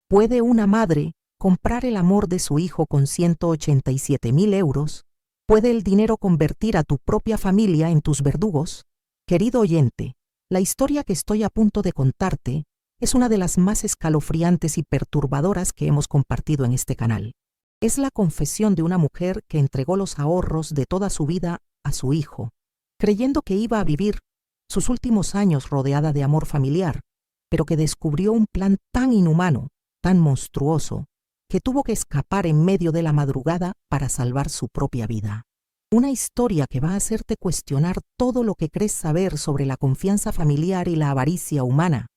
¿Puede una madre comprar el amor de su hijo con 187.000 euros? ¿Puede el dinero convertir a tu propia familia en tus verdugos? Querido oyente, la historia que estoy a punto de contarte es una de las más escalofriantes y perturbadoras que hemos compartido en este canal. Es la confesión de una mujer que entregó los ahorros de toda su vida a su hijo, creyendo que iba a vivir sus últimos años rodeada de amor familiar, pero que descubrió un plan tan inhumano, tan monstruoso, que tuvo que escapar en medio de la madrugada para salvar su propia vida. Una historia que va a hacerte cuestionar todo lo que crees saber sobre la confianza familiar y la avaricia humana.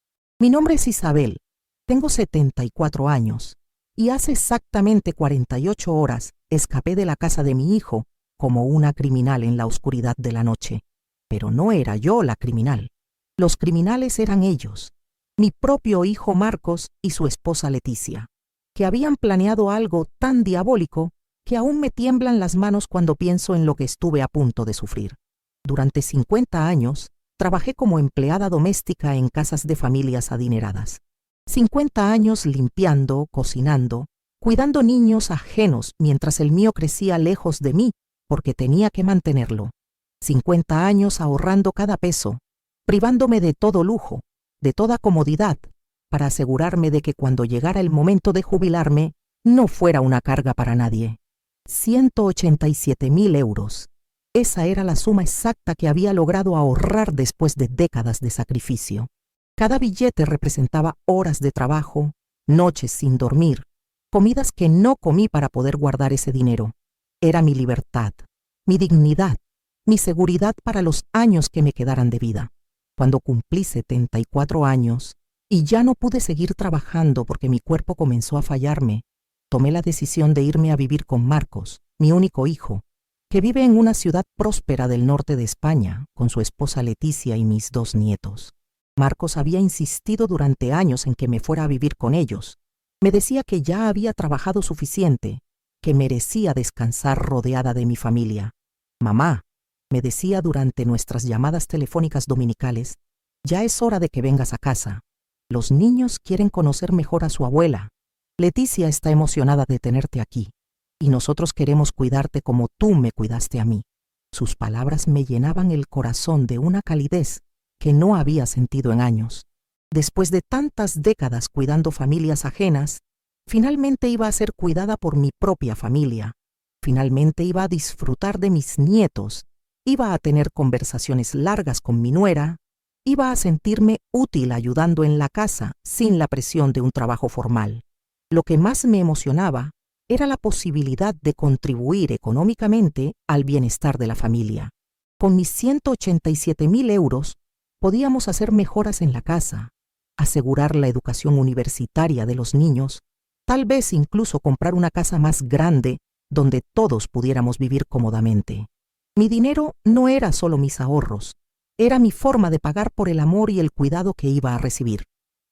Mi nombre es Isabel, tengo 74 años y hace exactamente 48 horas escapé de la casa de mi hijo como una criminal en la oscuridad de la noche. Pero no era yo la criminal. Los criminales eran ellos, mi propio hijo Marcos y su esposa Leticia, que habían planeado algo tan diabólico que aún me tiemblan las manos cuando pienso en lo que estuve a punto de sufrir. Durante 50 años, trabajé como empleada doméstica en casas de familias adineradas. 50 años limpiando, cocinando, cuidando niños ajenos mientras el mío crecía lejos de mí porque tenía que mantenerlo. 50 años ahorrando cada peso, privándome de todo lujo, de toda comodidad, para asegurarme de que cuando llegara el momento de jubilarme no fuera una carga para nadie. 187.000 euros. Esa era la suma exacta que había logrado ahorrar después de décadas de sacrificio. Cada billete representaba horas de trabajo, noches sin dormir, comidas que no comí para poder guardar ese dinero. Era mi libertad, mi dignidad, mi seguridad para los años que me quedaran de vida. Cuando cumplí 74 años y ya no pude seguir trabajando porque mi cuerpo comenzó a fallarme, tomé la decisión de irme a vivir con Marcos, mi único hijo, que vive en una ciudad próspera del norte de España, con su esposa Leticia y mis 2 nietos. Marcos había insistido durante años en que me fuera a vivir con ellos. Me decía que ya había trabajado suficiente, que merecía descansar rodeada de mi familia. Mamá, me decía durante nuestras llamadas telefónicas dominicales, ya es hora de que vengas a casa. Los niños quieren conocer mejor a su abuela. Leticia está emocionada de tenerte aquí, y nosotros queremos cuidarte como tú me cuidaste a mí. Sus palabras me llenaban el corazón de una calidez que no había sentido en años. Después de tantas décadas cuidando familias ajenas, finalmente iba a ser cuidada por mi propia familia. Finalmente iba a disfrutar de mis nietos, iba a tener conversaciones largas con mi nuera, iba a sentirme útil ayudando en la casa sin la presión de un trabajo formal. Lo que más me emocionaba era la posibilidad de contribuir económicamente al bienestar de la familia. Con mis 187.000 euros podíamos hacer mejoras en la casa, asegurar la educación universitaria de los niños, tal vez incluso comprar una casa más grande donde todos pudiéramos vivir cómodamente. Mi dinero no era solo mis ahorros, era mi forma de pagar por el amor y el cuidado que iba a recibir.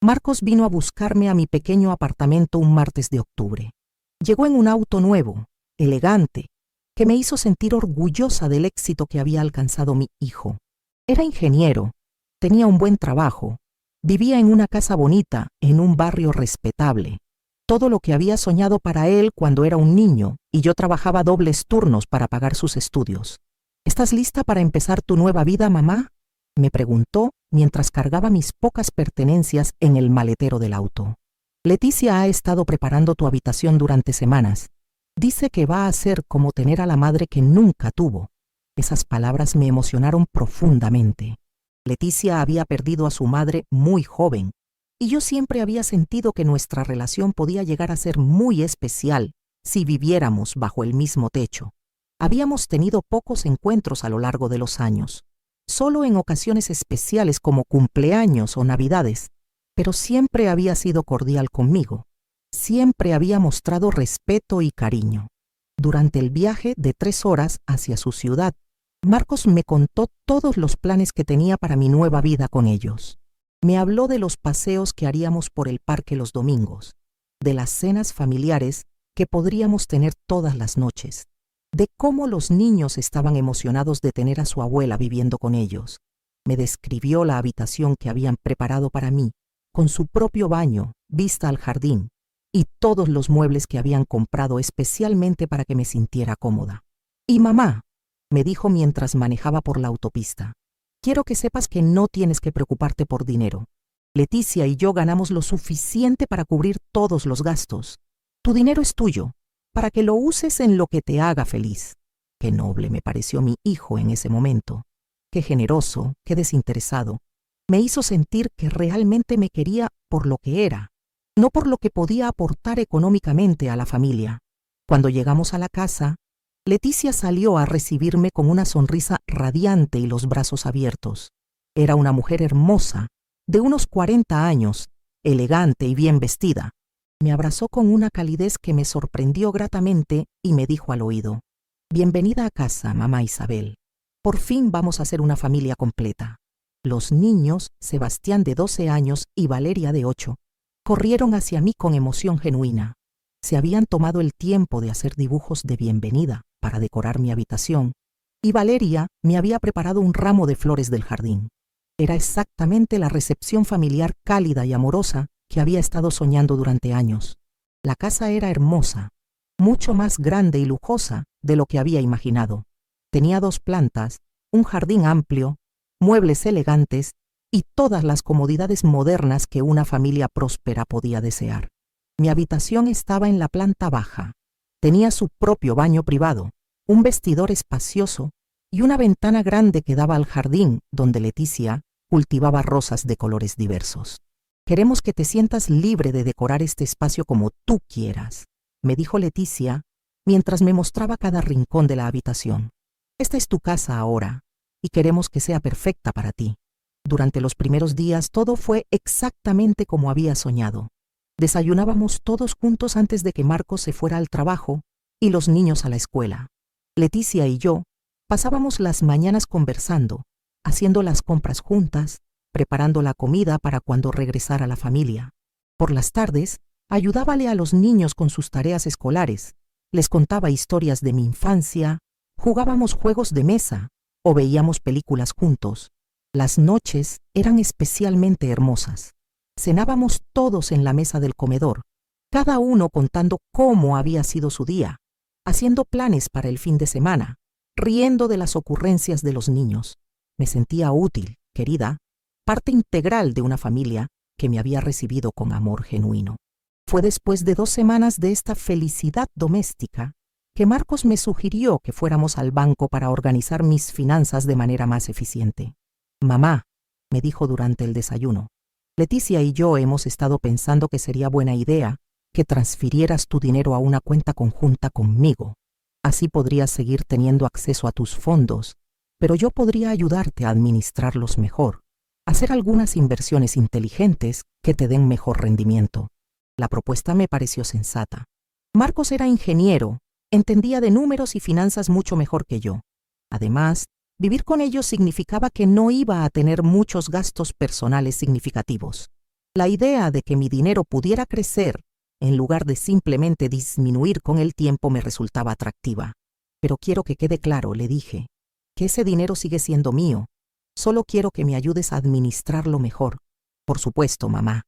Marcos vino a buscarme a mi pequeño apartamento un martes de octubre. Llegó en un auto nuevo, elegante, que me hizo sentir orgullosa del éxito que había alcanzado mi hijo. Era ingeniero, tenía un buen trabajo, vivía en una casa bonita, en un barrio respetable. Todo lo que había soñado para él cuando era un niño, y yo trabajaba dobles turnos para pagar sus estudios. ¿Estás lista para empezar tu nueva vida, mamá?, me preguntó mientras cargaba mis pocas pertenencias en el maletero del auto. Leticia ha estado preparando tu habitación durante semanas. Dice que va a ser como tener a la madre que nunca tuvo. Esas palabras me emocionaron profundamente. Leticia había perdido a su madre muy joven, y yo siempre había sentido que nuestra relación podía llegar a ser muy especial si viviéramos bajo el mismo techo. Habíamos tenido pocos encuentros a lo largo de los años, solo en ocasiones especiales como cumpleaños o navidades, pero siempre había sido cordial conmigo. Siempre había mostrado respeto y cariño. Durante el viaje de 3 horas hacia su ciudad, Marcos me contó todos los planes que tenía para mi nueva vida con ellos. Me habló de los paseos que haríamos por el parque los domingos, de las cenas familiares que podríamos tener todas las noches, de cómo los niños estaban emocionados de tener a su abuela viviendo con ellos. Me describió la habitación que habían preparado para mí, con su propio baño, vista al jardín, y todos los muebles que habían comprado especialmente para que me sintiera cómoda. Y mamá, me dijo mientras manejaba por la autopista, quiero que sepas que no tienes que preocuparte por dinero. Leticia y yo ganamos lo suficiente para cubrir todos los gastos. Tu dinero es tuyo, para que lo uses en lo que te haga feliz. Qué noble me pareció mi hijo en ese momento. Qué generoso, qué desinteresado. Me hizo sentir que realmente me quería por lo que era, no por lo que podía aportar económicamente a la familia. Cuando llegamos a la casa, Leticia salió a recibirme con una sonrisa radiante y los brazos abiertos. Era una mujer hermosa, de unos 40 años, elegante y bien vestida. Me abrazó con una calidez que me sorprendió gratamente y me dijo al oído, «Bienvenida a casa, mamá Isabel. Por fin vamos a ser una familia completa». Los niños, Sebastián de 12 años y Valeria de 8, corrieron hacia mí con emoción genuina. Se habían tomado el tiempo de hacer dibujos de bienvenida para decorar mi habitación, y Valeria me había preparado un ramo de flores del jardín. Era exactamente la recepción familiar cálida y amorosa que había estado soñando durante años. La casa era hermosa, mucho más grande y lujosa de lo que había imaginado. Tenía 2 plantas, un jardín amplio, muebles elegantes y todas las comodidades modernas que una familia próspera podía desear. Mi habitación estaba en la planta baja. Tenía su propio baño privado, un vestidor espacioso y una ventana grande que daba al jardín donde Leticia cultivaba rosas de colores diversos. «Queremos que te sientas libre de decorar este espacio como tú quieras», me dijo Leticia mientras me mostraba cada rincón de la habitación. «Esta es tu casa ahora y queremos que sea perfecta para ti». Durante los primeros días todo fue exactamente como había soñado. Desayunábamos todos juntos antes de que Marcos se fuera al trabajo y los niños a la escuela. Leticia y yo pasábamos las mañanas conversando, haciendo las compras juntas, preparando la comida para cuando regresara la familia. Por las tardes, ayudábale a los niños con sus tareas escolares, les contaba historias de mi infancia, jugábamos juegos de mesa o veíamos películas juntos. Las noches eran especialmente hermosas. Cenábamos todos en la mesa del comedor, cada uno contando cómo había sido su día, haciendo planes para el fin de semana, riendo de las ocurrencias de los niños. Me sentía útil, querida, parte integral de una familia que me había recibido con amor genuino. Fue después de 2 semanas de esta felicidad doméstica que Marcos me sugirió que fuéramos al banco para organizar mis finanzas de manera más eficiente. «Mamá», me dijo durante el desayuno, «Leticia y yo hemos estado pensando que sería buena idea que transfirieras tu dinero a una cuenta conjunta conmigo. Así podrías seguir teniendo acceso a tus fondos, pero yo podría ayudarte a administrarlos mejor, hacer algunas inversiones inteligentes que te den mejor rendimiento». La propuesta me pareció sensata. Marcos era ingeniero, entendía de números y finanzas mucho mejor que yo. Además, vivir con ellos significaba que no iba a tener muchos gastos personales significativos. La idea de que mi dinero pudiera crecer en lugar de simplemente disminuir con el tiempo me resultaba atractiva. «Pero quiero que quede claro», le dije, «que ese dinero sigue siendo mío. Solo quiero que me ayudes a administrarlo mejor». «Por supuesto, mamá»,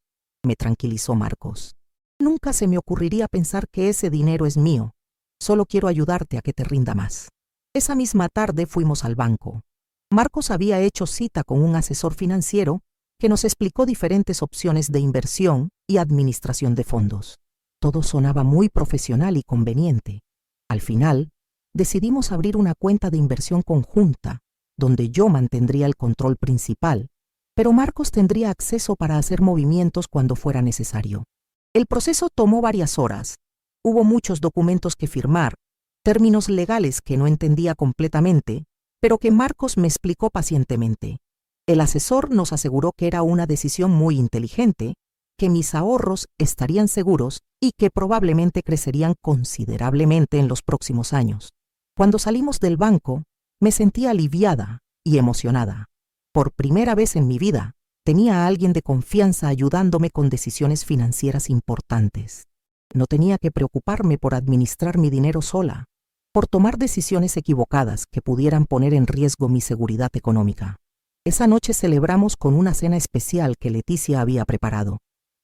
me tranquilizó Marcos. «Nunca se me ocurriría pensar que ese dinero es mío. Solo quiero ayudarte a que te rinda más». Esa misma tarde fuimos al banco. Marcos había hecho cita con un asesor financiero que nos explicó diferentes opciones de inversión y administración de fondos. Todo sonaba muy profesional y conveniente. Al final, decidimos abrir una cuenta de inversión conjunta, donde yo mantendría el control principal, pero Marcos tendría acceso para hacer movimientos cuando fuera necesario. El proceso tomó varias horas. Hubo muchos documentos que firmar, términos legales que no entendía completamente, pero que Marcos me explicó pacientemente. El asesor nos aseguró que era una decisión muy inteligente, que mis ahorros estarían seguros y que probablemente crecerían considerablemente en los próximos años. Cuando salimos del banco, me sentí aliviada y emocionada. Por primera vez en mi vida, tenía a alguien de confianza ayudándome con decisiones financieras importantes. No tenía que preocuparme por administrar mi dinero sola, por tomar decisiones equivocadas que pudieran poner en riesgo mi seguridad económica. Esa noche celebramos con una cena especial que Leticia había preparado.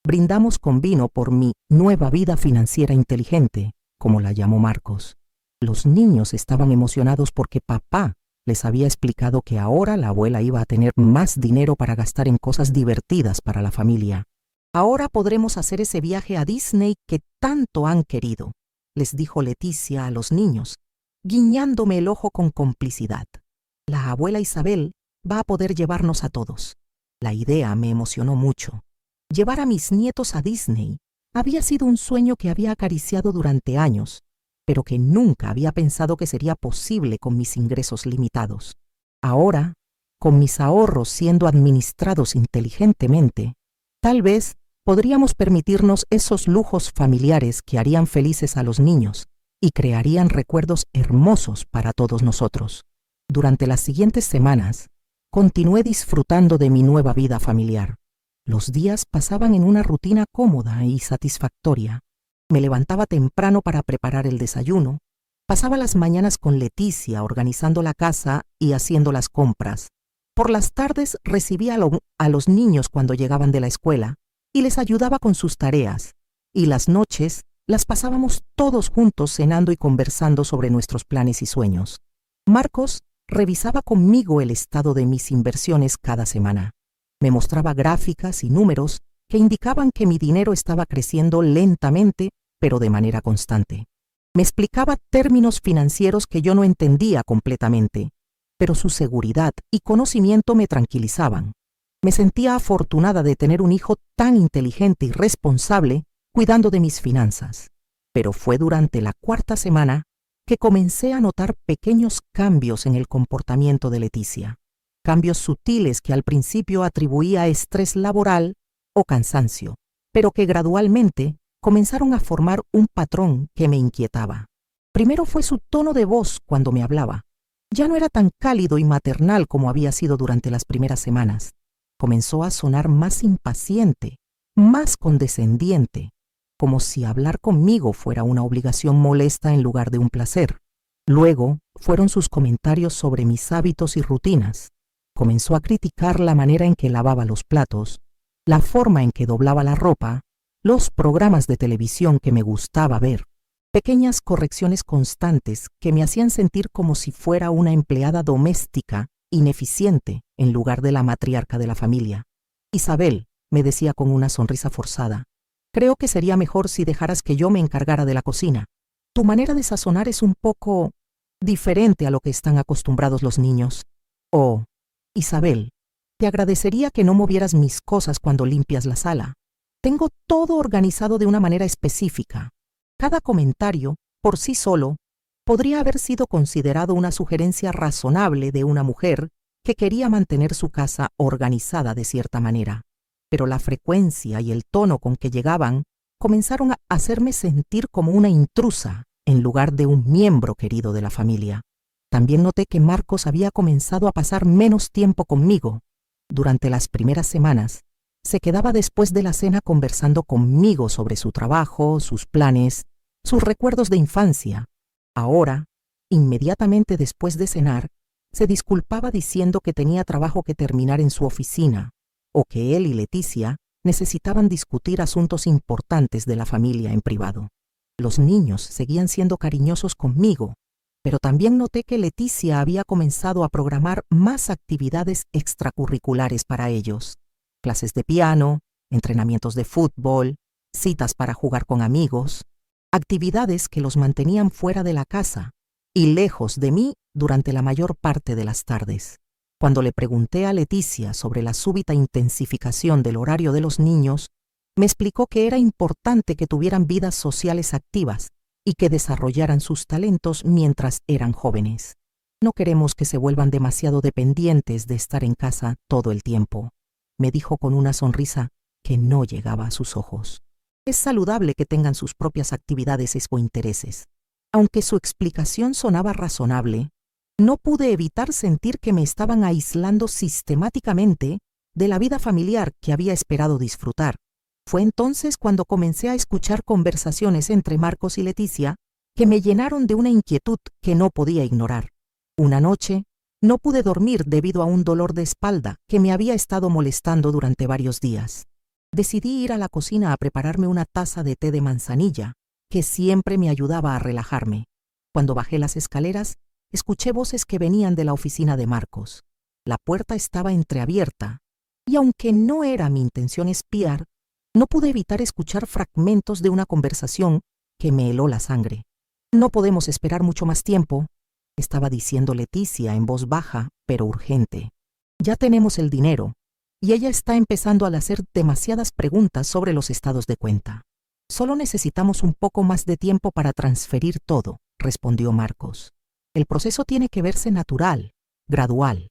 Brindamos con vino por mi nueva vida financiera inteligente, como la llamó Marcos. Los niños estaban emocionados porque papá les había explicado que ahora la abuela iba a tener más dinero para gastar en cosas divertidas para la familia. Ahora podremos hacer ese viaje a Disney que tanto han querido, les dijo Leticia a los niños, guiñándome el ojo con complicidad. La abuela Isabel va a poder llevarnos a todos. La idea me emocionó mucho. Llevar a mis nietos a Disney había sido un sueño que había acariciado durante años, pero que nunca había pensado que sería posible con mis ingresos limitados. Ahora, con mis ahorros siendo administrados inteligentemente, tal vez podríamos permitirnos esos lujos familiares que harían felices a los niños y crearían recuerdos hermosos para todos nosotros. Durante las siguientes semanas, continué disfrutando de mi nueva vida familiar. Los días pasaban en una rutina cómoda y satisfactoria. Me levantaba temprano para preparar el desayuno. Pasaba las mañanas con Leticia organizando la casa y haciendo las compras. Por las tardes recibía a los niños cuando llegaban de la escuela y les ayudaba con sus tareas. Y las noches las pasábamos todos juntos cenando y conversando sobre nuestros planes y sueños. Marcos revisaba conmigo el estado de mis inversiones cada semana. Me mostraba gráficas y números que indicaban que mi dinero estaba creciendo lentamente, pero de manera constante. Me explicaba términos financieros que yo no entendía completamente, pero su seguridad y conocimiento me tranquilizaban. Me sentía afortunada de tener un hijo tan inteligente y responsable cuidando de mis finanzas. Pero fue durante la cuarta semana que comencé a notar pequeños cambios en el comportamiento de Leticia. Cambios sutiles que al principio atribuía a estrés laboral o cansancio, pero que gradualmente comenzaron a formar un patrón que me inquietaba. Primero fue su tono de voz cuando me hablaba. Ya no era tan cálido y maternal como había sido durante las primeras semanas. Comenzó a sonar más impaciente, más condescendiente, como si hablar conmigo fuera una obligación molesta en lugar de un placer. Luego fueron sus comentarios sobre mis hábitos y rutinas. Comenzó a criticar la manera en que lavaba los platos, la forma en que doblaba la ropa, los programas de televisión que me gustaba ver, pequeñas correcciones constantes que me hacían sentir como si fuera una empleada doméstica ineficiente en lugar de la matriarca de la familia. Isabel, me decía con una sonrisa forzada, creo que sería mejor si dejaras que yo me encargara de la cocina. Tu manera de sazonar es un poco diferente a lo que están acostumbrados los niños. Oh, Isabel, te agradecería que no movieras mis cosas cuando limpias la sala. Tengo todo organizado de una manera específica. Cada comentario, por sí solo, podría haber sido considerado una sugerencia razonable de una mujer que quería mantener su casa organizada de cierta manera. Pero la frecuencia y el tono con que llegaban comenzaron a hacerme sentir como una intrusa en lugar de un miembro querido de la familia. También noté que Marcos había comenzado a pasar menos tiempo conmigo. Durante las primeras semanas, se quedaba después de la cena conversando conmigo sobre su trabajo, sus planes, sus recuerdos de infancia. Ahora, inmediatamente después de cenar, se disculpaba diciendo que tenía trabajo que terminar en su oficina, o que él y Leticia necesitaban discutir asuntos importantes de la familia en privado. Los niños seguían siendo cariñosos conmigo, pero también noté que Leticia había comenzado a programar más actividades extracurriculares para ellos. Clases de piano, entrenamientos de fútbol, citas para jugar con amigos, actividades que los mantenían fuera de la casa y lejos de mí durante la mayor parte de las tardes. Cuando le pregunté a Leticia sobre la súbita intensificación del horario de los niños, me explicó que era importante que tuvieran vidas sociales activas y que desarrollaran sus talentos mientras eran jóvenes. No queremos que se vuelvan demasiado dependientes de estar en casa todo el tiempo, me dijo con una sonrisa que no llegaba a sus ojos. Es saludable que tengan sus propias actividades o intereses. Aunque su explicación sonaba razonable, no pude evitar sentir que me estaban aislando sistemáticamente de la vida familiar que había esperado disfrutar. Fue entonces cuando comencé a escuchar conversaciones entre Marcos y Leticia que me llenaron de una inquietud que no podía ignorar. Una noche, no pude dormir debido a un dolor de espalda que me había estado molestando durante varios días. Decidí ir a la cocina a prepararme una taza de té de manzanilla, que siempre me ayudaba a relajarme. Cuando bajé las escaleras, escuché voces que venían de la oficina de Marcos. La puerta estaba entreabierta, y aunque no era mi intención espiar, no pude evitar escuchar fragmentos de una conversación que me heló la sangre. «No podemos esperar mucho más tiempo», estaba diciendo Leticia en voz baja, pero urgente. «Ya tenemos el dinero, y ella está empezando a hacer demasiadas preguntas sobre los estados de cuenta. Solo necesitamos un poco más de tiempo para transferir todo», respondió Marcos. «El proceso tiene que verse natural, gradual.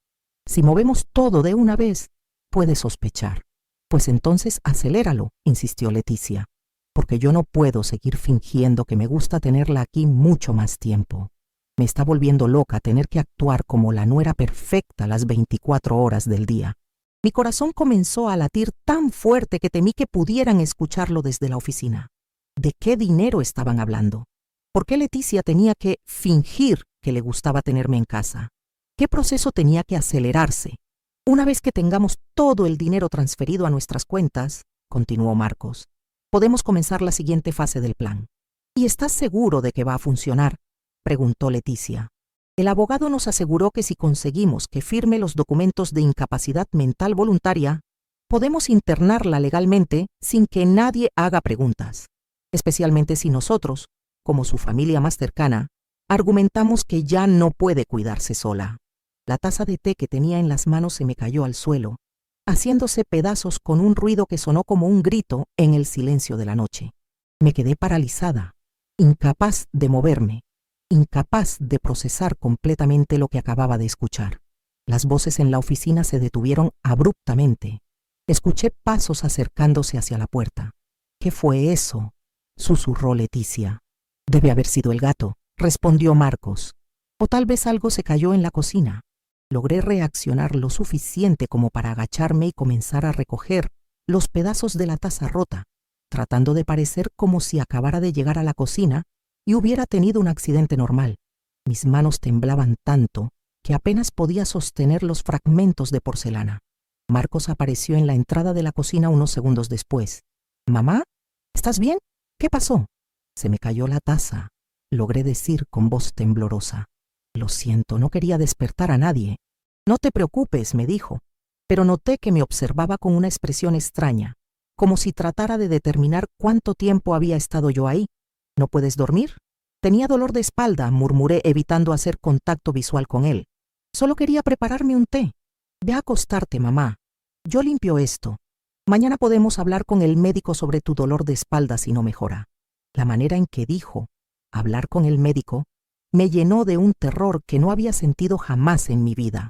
Si movemos todo de una vez, puede sospechar». «Pues entonces aceléralo», insistió Leticia, «porque yo no puedo seguir fingiendo que me gusta tenerla aquí mucho más tiempo. Me está volviendo loca tener que actuar como la nuera perfecta las 24 horas del día». Mi corazón comenzó a latir tan fuerte que temí que pudieran escucharlo desde la oficina. ¿De qué dinero estaban hablando? ¿Por qué Leticia tenía que fingir que le gustaba tenerme en casa? ¿Qué proceso tenía que acelerarse? «Una vez que tengamos todo el dinero transferido a nuestras cuentas», continuó Marcos, «podemos comenzar la siguiente fase del plan». «¿Y estás seguro de que va a funcionar?», preguntó Leticia. «El abogado nos aseguró que si conseguimos que firme los documentos de incapacidad mental voluntaria, podemos internarla legalmente sin que nadie haga preguntas, especialmente si nosotros, como su familia más cercana, argumentamos que ya no puede cuidarse sola». La taza de té que tenía en las manos se me cayó al suelo, haciéndose pedazos con un ruido que sonó como un grito en el silencio de la noche. Me quedé paralizada, incapaz de moverme, incapaz de procesar completamente lo que acababa de escuchar. Las voces en la oficina se detuvieron abruptamente. Escuché pasos acercándose hacia la puerta. «¿Qué fue eso?», susurró Leticia. «Debe haber sido el gato», respondió Marcos. «O tal vez algo se cayó en la cocina». Logré reaccionar lo suficiente como para agacharme y comenzar a recoger los pedazos de la taza rota, tratando de parecer como si acabara de llegar a la cocina y hubiera tenido un accidente normal. Mis manos temblaban tanto que apenas podía sostener los fragmentos de porcelana. Marcos apareció en la entrada de la cocina unos segundos después. «¿Mamá? ¿Estás bien? ¿Qué pasó?» «Se me cayó la taza», logré decir con voz temblorosa. «Lo siento, no quería despertar a nadie». «No te preocupes», me dijo, pero noté que me observaba con una expresión extraña, como si tratara de determinar cuánto tiempo había estado yo ahí. «¿No puedes dormir?» «Tenía dolor de espalda», murmuré evitando hacer contacto visual con él. «Solo quería prepararme un té». «Ve a acostarte, mamá. Yo limpio esto. Mañana podemos hablar con el médico sobre tu dolor de espalda si no mejora». La manera en que dijo «hablar con el médico» me llenó de un terror que no había sentido jamás en mi vida.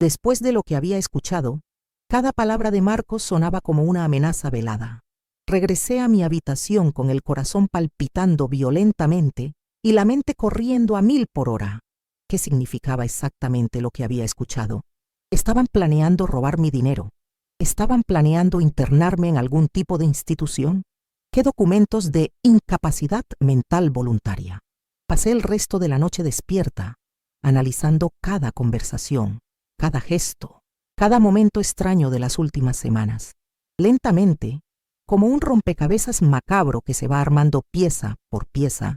Después de lo que había escuchado, cada palabra de Marcos sonaba como una amenaza velada. Regresé a mi habitación con el corazón palpitando violentamente y la mente corriendo a 1000 por hora. ¿Qué significaba exactamente lo que había escuchado? ¿Estaban planeando robar mi dinero? ¿Estaban planeando internarme en algún tipo de institución? ¿Qué documentos de incapacidad mental voluntaria? Pasé el resto de la noche despierta, analizando cada conversación, cada gesto, cada momento extraño de las últimas semanas. Lentamente, como un rompecabezas macabro que se va armando pieza por pieza,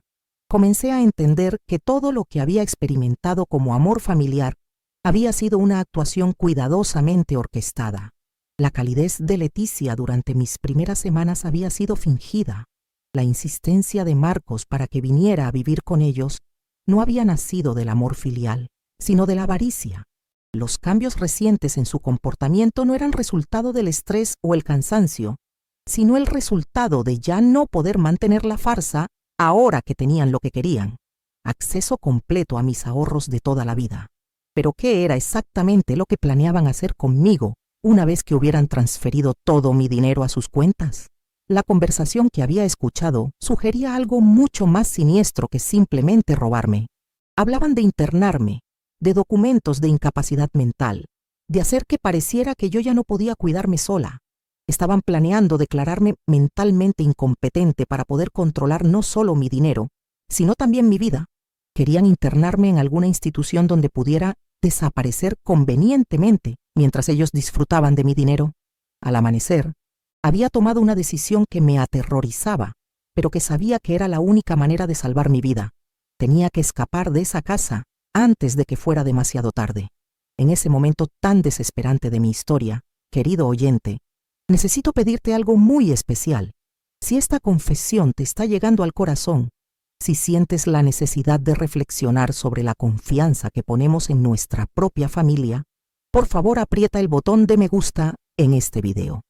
comencé a entender que todo lo que había experimentado como amor familiar había sido una actuación cuidadosamente orquestada. La calidez de Leticia durante mis primeras semanas había sido fingida. La insistencia de Marcos para que viniera a vivir con ellos no había nacido del amor filial, sino de la avaricia. Los cambios recientes en su comportamiento no eran resultado del estrés o el cansancio, sino el resultado de ya no poder mantener la farsa ahora que tenían lo que querían, acceso completo a mis ahorros de toda la vida. Pero ¿qué era exactamente lo que planeaban hacer conmigo una vez que hubieran transferido todo mi dinero a sus cuentas? La conversación que había escuchado sugería algo mucho más siniestro que simplemente robarme. Hablaban de internarme, de documentos de incapacidad mental, de hacer que pareciera que yo ya no podía cuidarme sola. Estaban planeando declararme mentalmente incompetente para poder controlar no solo mi dinero, sino también mi vida. Querían internarme en alguna institución donde pudiera desaparecer convenientemente mientras ellos disfrutaban de mi dinero. Al amanecer, Había tomado una decisión que me aterrorizaba, pero que sabía que era la única manera de salvar mi vida. Tenía que escapar de esa casa antes de que fuera demasiado tarde. En ese momento tan desesperante de mi historia, querido oyente, necesito pedirte algo muy especial. Si esta confesión te está llegando al corazón, si sientes la necesidad de reflexionar sobre la confianza que ponemos en nuestra propia familia, por favor aprieta el botón de me gusta en este video.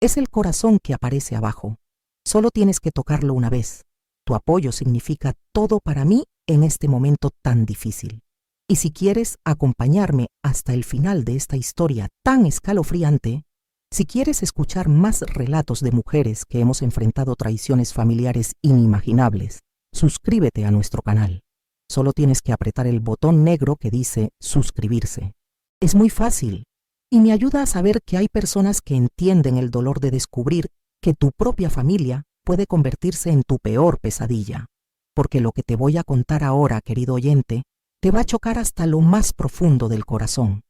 Es el corazón que aparece abajo. Solo tienes que tocarlo una vez. Tu apoyo significa todo para mí en este momento tan difícil. Y si quieres acompañarme hasta el final de esta historia tan escalofriante, si quieres escuchar más relatos de mujeres que hemos enfrentado traiciones familiares inimaginables, suscríbete a nuestro canal. Solo tienes que apretar el botón negro que dice suscribirse. Es muy fácil y me ayuda a saber que hay personas que entienden el dolor de descubrir que tu propia familia puede convertirse en tu peor pesadilla. Porque lo que te voy a contar ahora, querido oyente, te va a chocar hasta lo más profundo del corazón.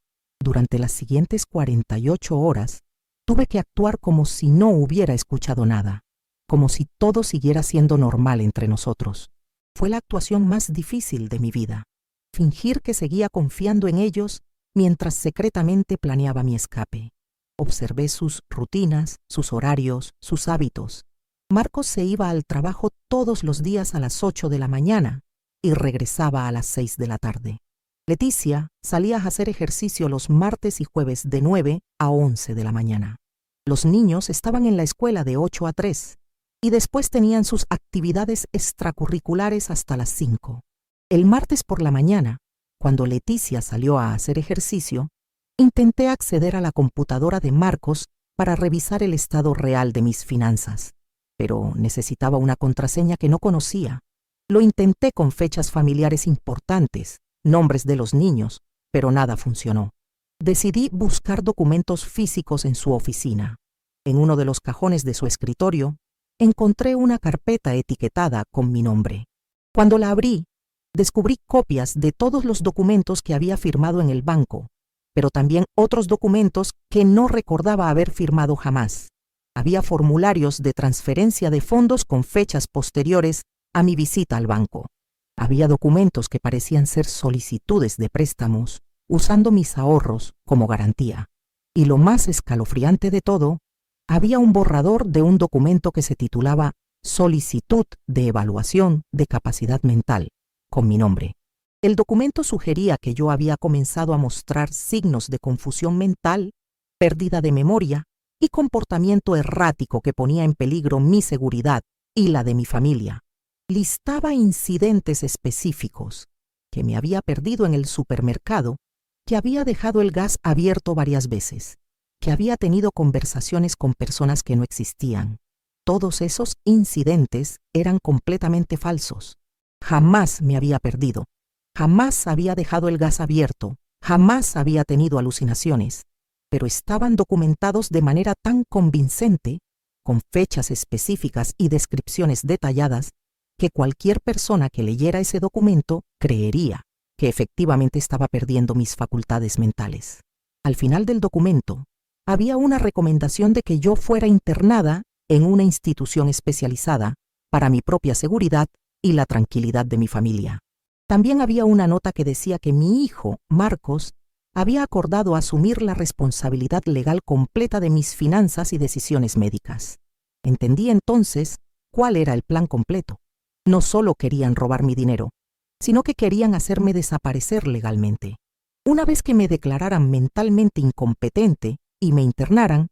Durante las siguientes 48 horas, tuve que actuar como si no hubiera escuchado nada, como si todo siguiera siendo normal entre nosotros. Fue la actuación más difícil de mi vida. Fingir que seguía confiando en ellos mientras secretamente planeaba mi escape. Observé sus rutinas, sus horarios, sus hábitos. Marcos se iba al trabajo todos los días a las 8 de la mañana y regresaba a las 6 de la tarde. Leticia salía a hacer ejercicio los martes y jueves de 9 a 11 de la mañana. Los niños estaban en la escuela de 8 a 3 y después tenían sus actividades extracurriculares hasta las 5. El martes por la mañana, cuando Leticia salió a hacer ejercicio, intenté acceder a la computadora de Marcos para revisar el estado real de mis finanzas, pero necesitaba una contraseña que no conocía. Lo intenté con fechas familiares importantes, nombres de los niños, pero nada funcionó. Decidí buscar documentos físicos en su oficina. En uno de los cajones de su escritorio, encontré una carpeta etiquetada con mi nombre. Cuando la abrí, descubrí copias de todos los documentos que había firmado en el banco, pero también otros documentos que no recordaba haber firmado jamás. Había formularios de transferencia de fondos con fechas posteriores a mi visita al banco. Había documentos que parecían ser solicitudes de préstamos, usando mis ahorros como garantía. Y lo más escalofriante de todo, había un borrador de un documento que se titulaba Solicitud de Evaluación de Capacidad Mental, con mi nombre. El documento sugería que yo había comenzado a mostrar signos de confusión mental, pérdida de memoria y comportamiento errático que ponía en peligro mi seguridad y la de mi familia. Listaba incidentes específicos, que me había perdido en el supermercado, que había dejado el gas abierto varias veces, que había tenido conversaciones con personas que no existían. Todos esos incidentes eran completamente falsos. Jamás me había perdido, jamás había dejado el gas abierto, jamás había tenido alucinaciones, pero estaban documentados de manera tan convincente, con fechas específicas y descripciones detalladas, que cualquier persona que leyera ese documento creería que efectivamente estaba perdiendo mis facultades mentales. Al final del documento, había una recomendación de que yo fuera internada en una institución especializada para mi propia seguridad y la tranquilidad de mi familia. También había una nota que decía que mi hijo, Marcos, había acordado asumir la responsabilidad legal completa de mis finanzas y decisiones médicas. Entendí entonces cuál era el plan completo. No solo querían robar mi dinero, sino que querían hacerme desaparecer legalmente. Una vez que me declararan mentalmente incompetente y me internaran,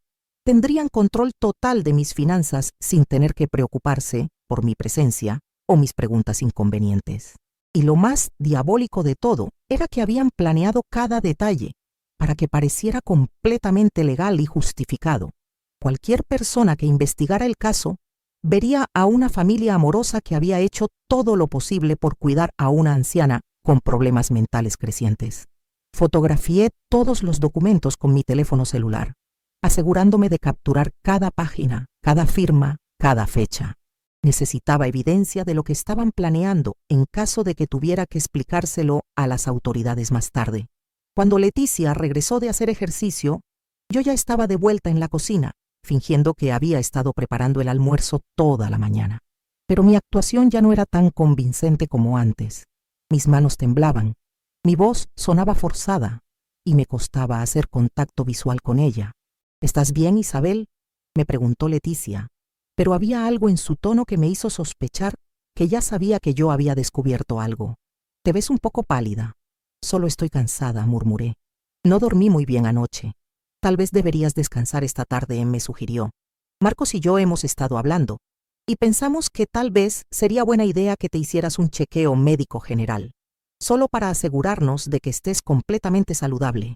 tendrían control total de mis finanzas sin tener que preocuparse por mi presencia o mis preguntas inconvenientes. Y lo más diabólico de todo era que habían planeado cada detalle para que pareciera completamente legal y justificado. Cualquier persona que investigara el caso vería a una familia amorosa que había hecho todo lo posible por cuidar a una anciana con problemas mentales crecientes. Fotografié todos los documentos con mi teléfono celular, asegurándome de capturar cada página, cada firma, cada fecha. Necesitaba evidencia de lo que estaban planeando en caso de que tuviera que explicárselo a las autoridades más tarde. Cuando Leticia regresó de hacer ejercicio, yo ya estaba de vuelta en la cocina, fingiendo que había estado preparando el almuerzo toda la mañana. Pero mi actuación ya no era tan convincente como antes. Mis manos temblaban, mi voz sonaba forzada y me costaba hacer contacto visual con ella. ¿Estás bien, Isabel?, me preguntó Leticia, pero había algo en su tono que me hizo sospechar que ya sabía que yo había descubierto algo. Te ves un poco pálida. Solo estoy cansada, murmuré. No dormí muy bien anoche. Tal vez deberías descansar esta tarde, me sugirió. Marcos y yo hemos estado hablando y pensamos que tal vez sería buena idea que te hicieras un chequeo médico general, solo para asegurarnos de que estés completamente saludable.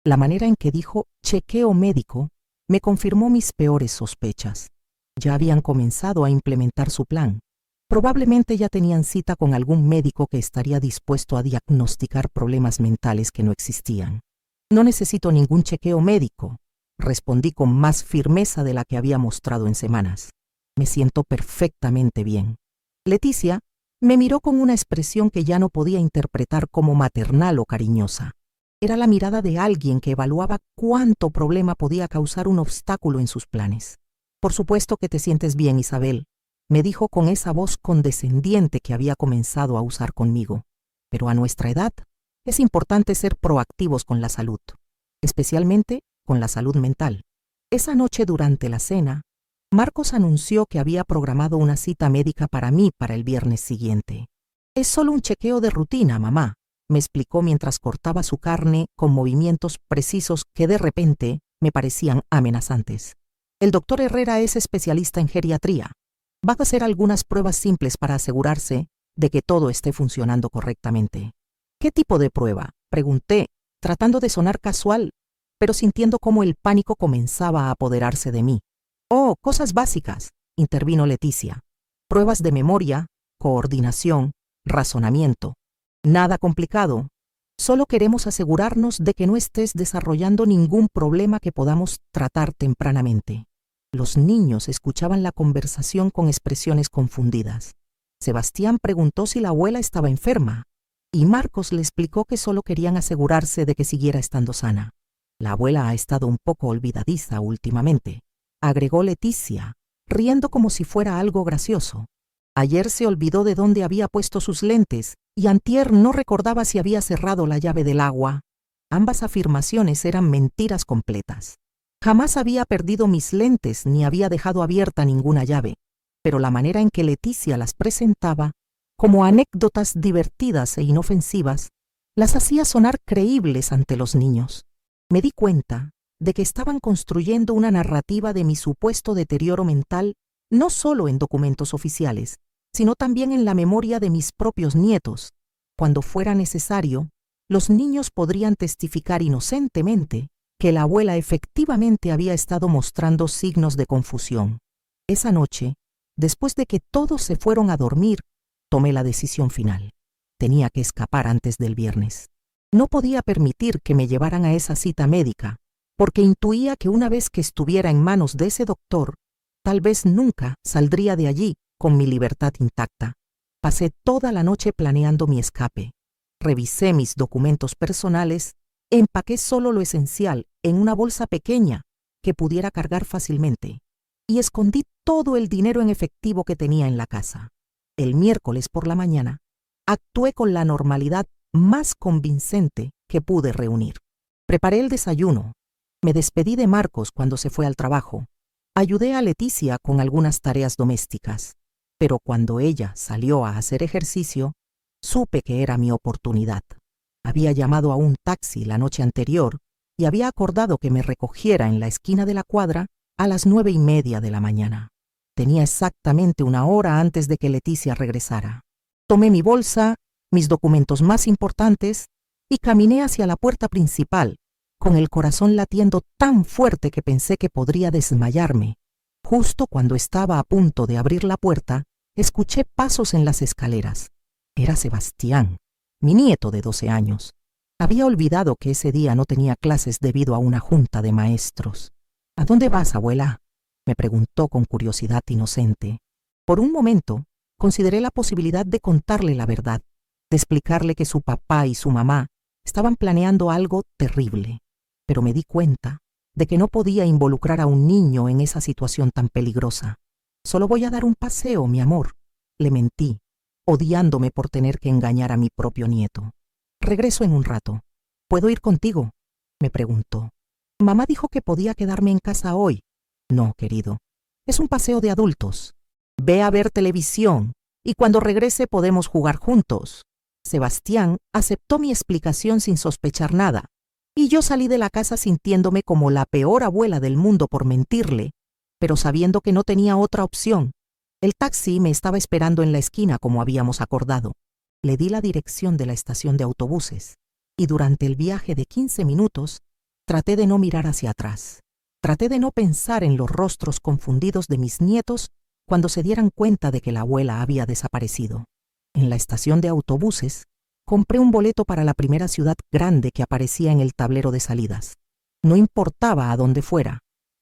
La manera en que dijo chequeo médico me confirmó mis peores sospechas. Ya habían comenzado a implementar su plan. Probablemente ya tenían cita con algún médico que estaría dispuesto a diagnosticar problemas mentales que no existían. No necesito ningún chequeo médico, respondí con más firmeza de la que había mostrado en semanas. Me siento perfectamente bien. Leticia me miró con una expresión que ya no podía interpretar como maternal o cariñosa. Era la mirada de alguien que evaluaba cuánto problema podía causar un obstáculo en sus planes. Por supuesto que te sientes bien, Isabel, me dijo con esa voz condescendiente que había comenzado a usar conmigo. Pero a nuestra edad es importante ser proactivos con la salud, especialmente con la salud mental. Esa noche durante la cena, Marcos anunció que había programado una cita médica para mí para el viernes siguiente. Es solo un chequeo de rutina, mamá, me explicó mientras cortaba su carne con movimientos precisos que de repente me parecían amenazantes. El doctor Herrera es especialista en geriatría. Va a hacer algunas pruebas simples para asegurarse de que todo esté funcionando correctamente. ¿Qué tipo de prueba?, pregunté, tratando de sonar casual, pero sintiendo cómo el pánico comenzaba a apoderarse de mí. Oh, cosas básicas, intervino Leticia. Pruebas de memoria, coordinación, razonamiento. Nada complicado. Solo queremos asegurarnos de que no estés desarrollando ningún problema que podamos tratar tempranamente. Los niños escuchaban la conversación con expresiones confundidas. Sebastián preguntó si la abuela estaba enferma, y Marcos le explicó que solo querían asegurarse de que siguiera estando sana. La abuela ha estado un poco olvidadiza últimamente, agregó Leticia, riendo como si fuera algo gracioso. Ayer se olvidó de dónde había puesto sus lentes y antier no recordaba si había cerrado la llave del agua. Ambas afirmaciones eran mentiras completas. Jamás había perdido mis lentes ni había dejado abierta ninguna llave, pero la manera en que Leticia las presentaba, como anécdotas divertidas e inofensivas, las hacía sonar creíbles ante los niños. Me di cuenta de que estaban construyendo una narrativa de mi supuesto deterioro mental, no solo en documentos oficiales, sino también en la memoria de mis propios nietos. Cuando fuera necesario, los niños podrían testificar inocentemente que la abuela efectivamente había estado mostrando signos de confusión. Esa noche, después de que todos se fueron a dormir, tomé la decisión final. Tenía que escapar antes del viernes. No podía permitir que me llevaran a esa cita médica, porque intuía que una vez que estuviera en manos de ese doctor, tal vez nunca saldría de allí con mi libertad intacta. Pasé toda la noche planeando mi escape. Revisé mis documentos personales, empaqué solo lo esencial en una bolsa pequeña que pudiera cargar fácilmente y escondí todo el dinero en efectivo que tenía en la casa. El miércoles por la mañana, actué con la normalidad más convincente que pude reunir. Preparé el desayuno, me despedí de Marcos cuando se fue al trabajo, ayudé a Leticia con algunas tareas domésticas, pero cuando ella salió a hacer ejercicio, supe que era mi oportunidad. Había llamado a un taxi la noche anterior y había acordado que me recogiera en la esquina de la cuadra a las 9:30 de la mañana. Tenía exactamente una hora antes de que Leticia regresara. Tomé mi bolsa, mis documentos más importantes y caminé hacia la puerta principal, con el corazón latiendo tan fuerte que pensé que podría desmayarme. Justo cuando estaba a punto de abrir la puerta, escuché pasos en las escaleras. Era Sebastián, mi nieto de 12 años. Había olvidado que ese día no tenía clases debido a una junta de maestros. ¿A dónde vas, abuela?, me preguntó con curiosidad inocente. Por un momento, consideré la posibilidad de contarle la verdad, de explicarle que su papá y su mamá estaban planeando algo terrible, pero me di cuenta de que no podía involucrar a un niño en esa situación tan peligrosa. Solo voy a dar un paseo, mi amor. Le mentí, odiándome por tener que engañar a mi propio nieto. Regreso en un rato. ¿Puedo ir contigo?, me preguntó. Mamá dijo que podía quedarme en casa hoy. No, querido. Es un paseo de adultos. Ve a ver televisión y cuando regrese podemos jugar juntos. Sebastián aceptó mi explicación sin sospechar nada, y yo salí de la casa sintiéndome como la peor abuela del mundo por mentirle, pero sabiendo que no tenía otra opción. El taxi me estaba esperando en la esquina como habíamos acordado. Le di la dirección de la estación de autobuses, y durante el viaje de 15 minutos traté de no mirar hacia atrás. Traté de no pensar en los rostros confundidos de mis nietos cuando se dieran cuenta de que la abuela había desaparecido. En la estación de autobuses, compré un boleto para la primera ciudad grande que aparecía en el tablero de salidas. No importaba a dónde fuera,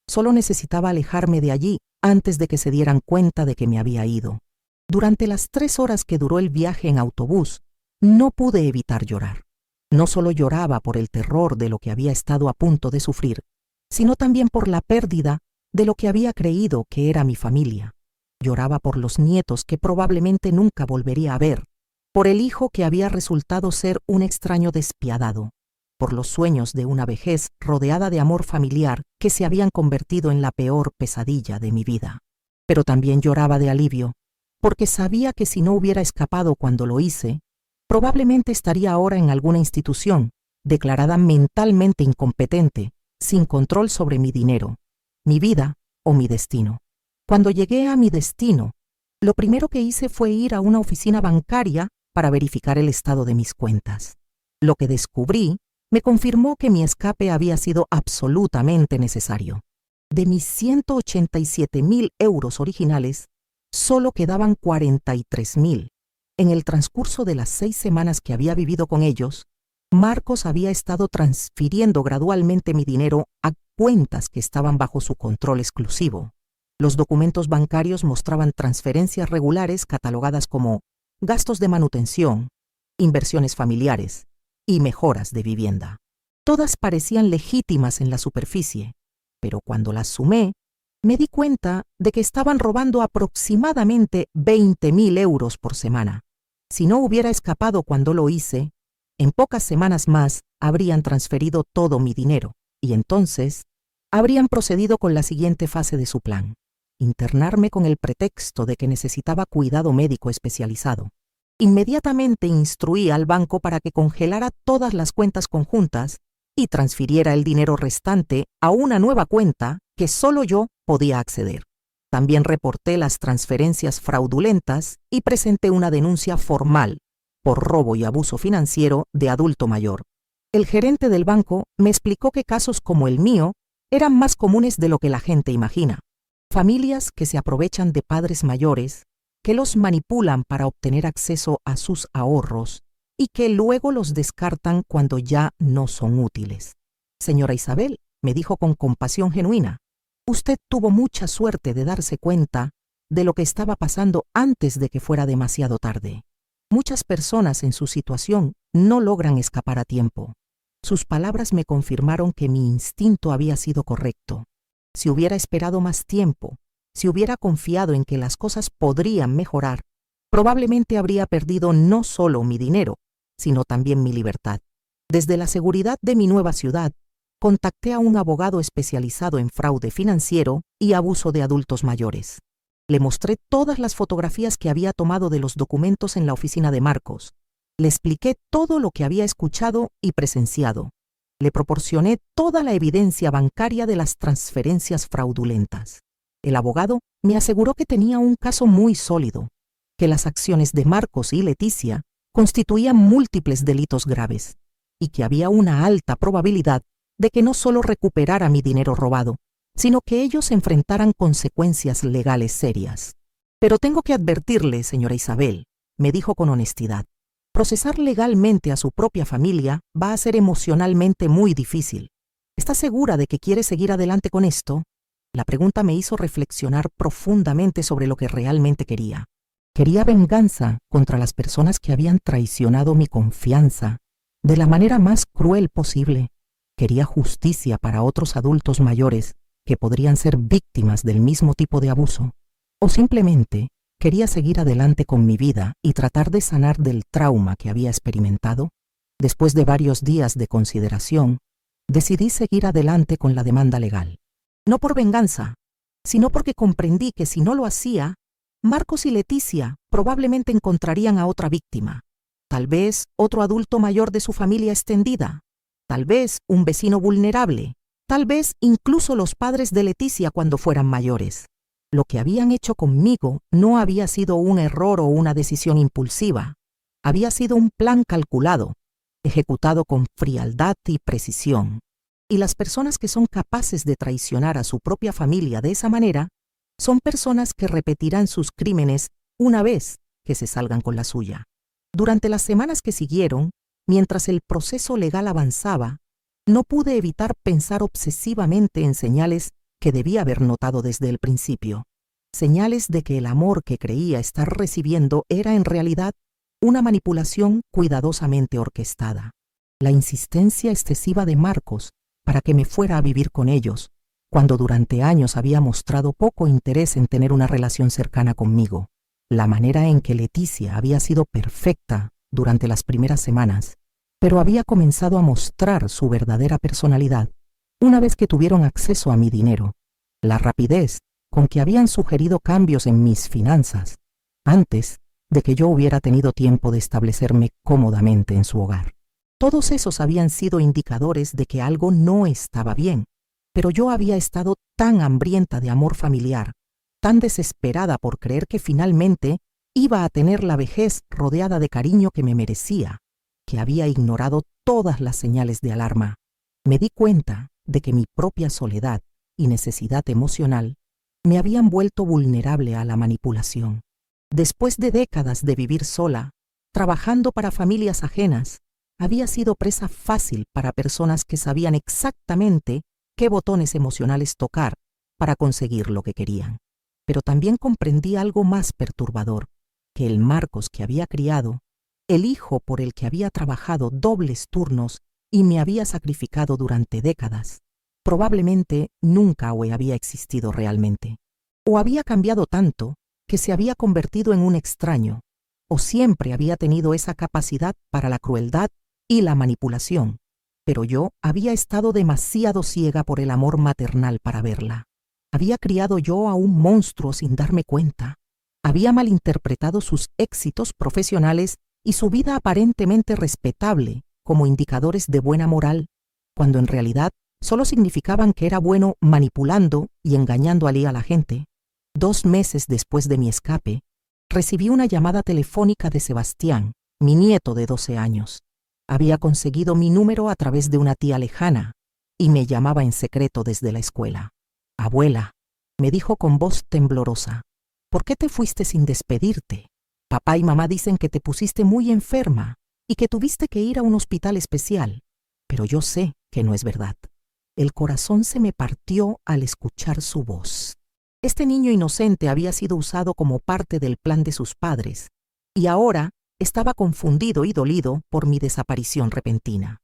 solo necesitaba alejarme de allí antes de que se dieran cuenta de que me había ido. Durante las 3 horas que duró el viaje en autobús, no pude evitar llorar. No solo lloraba por el terror de lo que había estado a punto de sufrir, sino también por la pérdida de lo que había creído que era mi familia. Lloraba por los nietos que probablemente nunca volvería a ver, por el hijo que había resultado ser un extraño despiadado, por los sueños de una vejez rodeada de amor familiar que se habían convertido en la peor pesadilla de mi vida. Pero también lloraba de alivio, porque sabía que si no hubiera escapado cuando lo hice, probablemente estaría ahora en alguna institución, declarada mentalmente incompetente, sin control sobre mi dinero, mi vida o mi destino. Cuando llegué a mi destino, lo primero que hice fue ir a una oficina bancaria para verificar el estado de mis cuentas. Lo que descubrí me confirmó que mi escape había sido absolutamente necesario. De mis 187.000 euros originales, solo quedaban 43.000. En el transcurso de las 6 semanas que había vivido con ellos, Marcos había estado transfiriendo gradualmente mi dinero a cuentas que estaban bajo su control exclusivo. Los documentos bancarios mostraban transferencias regulares catalogadas como gastos de manutención, inversiones familiares y mejoras de vivienda. Todas parecían legítimas en la superficie, pero cuando las sumé, me di cuenta de que estaban robando aproximadamente 20.000 euros por semana. Si no hubiera escapado cuando lo hice, en pocas semanas más habrían transferido todo mi dinero y entonces habrían procedido con la siguiente fase de su plan: internarme con el pretexto de que necesitaba cuidado médico especializado. Inmediatamente instruí al banco para que congelara todas las cuentas conjuntas y transfiriera el dinero restante a una nueva cuenta que solo yo podía acceder. También reporté las transferencias fraudulentas y presenté una denuncia formal por robo y abuso financiero de adulto mayor. El gerente del banco me explicó que casos como el mío eran más comunes de lo que la gente imagina. Familias que se aprovechan de padres mayores, que los manipulan para obtener acceso a sus ahorros y que luego los descartan cuando ya no son útiles. Señora Isabel, me dijo con compasión genuina, usted tuvo mucha suerte de darse cuenta de lo que estaba pasando antes de que fuera demasiado tarde. Muchas personas en su situación no logran escapar a tiempo. Sus palabras me confirmaron que mi instinto había sido correcto. Si hubiera esperado más tiempo, si hubiera confiado en que las cosas podrían mejorar, probablemente habría perdido no solo mi dinero, sino también mi libertad. Desde la seguridad de mi nueva ciudad, contacté a un abogado especializado en fraude financiero y abuso de adultos mayores. Le mostré todas las fotografías que había tomado de los documentos en la oficina de Marcos. Le expliqué todo lo que había escuchado y presenciado. Le proporcioné toda la evidencia bancaria de las transferencias fraudulentas. El abogado me aseguró que tenía un caso muy sólido, que las acciones de Marcos y Leticia constituían múltiples delitos graves y que había una alta probabilidad de que no solo recuperara mi dinero robado, sino que ellos enfrentaran consecuencias legales serias. Pero tengo que advertirle, señora Isabel, me dijo con honestidad, procesar legalmente a su propia familia va a ser emocionalmente muy difícil. ¿Está segura de que quiere seguir adelante con esto? La pregunta me hizo reflexionar profundamente sobre lo que realmente quería. Quería venganza contra las personas que habían traicionado mi confianza de la manera más cruel posible. Quería justicia para otros adultos mayores que podrían ser víctimas del mismo tipo de abuso. O simplemente quería seguir adelante con mi vida y tratar de sanar del trauma que había experimentado. Después de varios días de consideración, decidí seguir adelante con la demanda legal. No por venganza, sino porque comprendí que si no lo hacía, Marcos y Leticia probablemente encontrarían a otra víctima. Tal vez otro adulto mayor de su familia extendida, tal vez un vecino vulnerable, tal vez incluso los padres de Leticia cuando fueran mayores. Lo que habían hecho conmigo no había sido un error o una decisión impulsiva. Había sido un plan calculado, ejecutado con frialdad y precisión. Y las personas que son capaces de traicionar a su propia familia de esa manera son personas que repetirán sus crímenes una vez que se salgan con la suya. Durante las semanas que siguieron, mientras el proceso legal avanzaba, no pude evitar pensar obsesivamente en señales que debía haber notado desde el principio. Señales de que el amor que creía estar recibiendo era en realidad una manipulación cuidadosamente orquestada. La insistencia excesiva de Marcos para que me fuera a vivir con ellos, cuando durante años había mostrado poco interés en tener una relación cercana conmigo. La manera en que Leticia había sido perfecta durante las primeras semanas, pero había comenzado a mostrar su verdadera personalidad una vez que tuvieron acceso a mi dinero. La rapidez con que habían sugerido cambios en mis finanzas, antes de que yo hubiera tenido tiempo de establecerme cómodamente en su hogar. Todos esos habían sido indicadores de que algo no estaba bien, pero yo había estado tan hambrienta de amor familiar, tan desesperada por creer que finalmente iba a tener la vejez rodeada de cariño que me merecía, que había ignorado todas las señales de alarma. Me di cuenta de que mi propia soledad y necesidad emocional me habían vuelto vulnerable a la manipulación. Después de décadas de vivir sola, trabajando para familias ajenas, había sido presa fácil para personas que sabían exactamente qué botones emocionales tocar para conseguir lo que querían. Pero también comprendí algo más perturbador, que el Marcos que había criado, el hijo por el que había trabajado dobles turnos y me había sacrificado durante décadas, probablemente nunca había existido realmente. O había cambiado tanto que se había convertido en un extraño, o siempre había tenido esa capacidad para la crueldad y la manipulación, pero yo había estado demasiado ciega por el amor maternal para verla. Había criado yo a un monstruo sin darme cuenta. Había malinterpretado sus éxitos profesionales y su vida aparentemente respetable como indicadores de buena moral, cuando en realidad solo significaban que era bueno manipulando y engañando a la gente. 2 meses después de mi escape, recibí una llamada telefónica de Sebastián, mi nieto de 12 años. Había conseguido mi número a través de una tía lejana y me llamaba en secreto desde la escuela. «Abuela», me dijo con voz temblorosa, «¿por qué te fuiste sin despedirte? Papá y mamá dicen que te pusiste muy enferma y que tuviste que ir a un hospital especial, pero yo sé que no es verdad». El corazón se me partió al escuchar su voz. Este niño inocente había sido usado como parte del plan de sus padres, y ahora estaba confundido y dolido por mi desaparición repentina.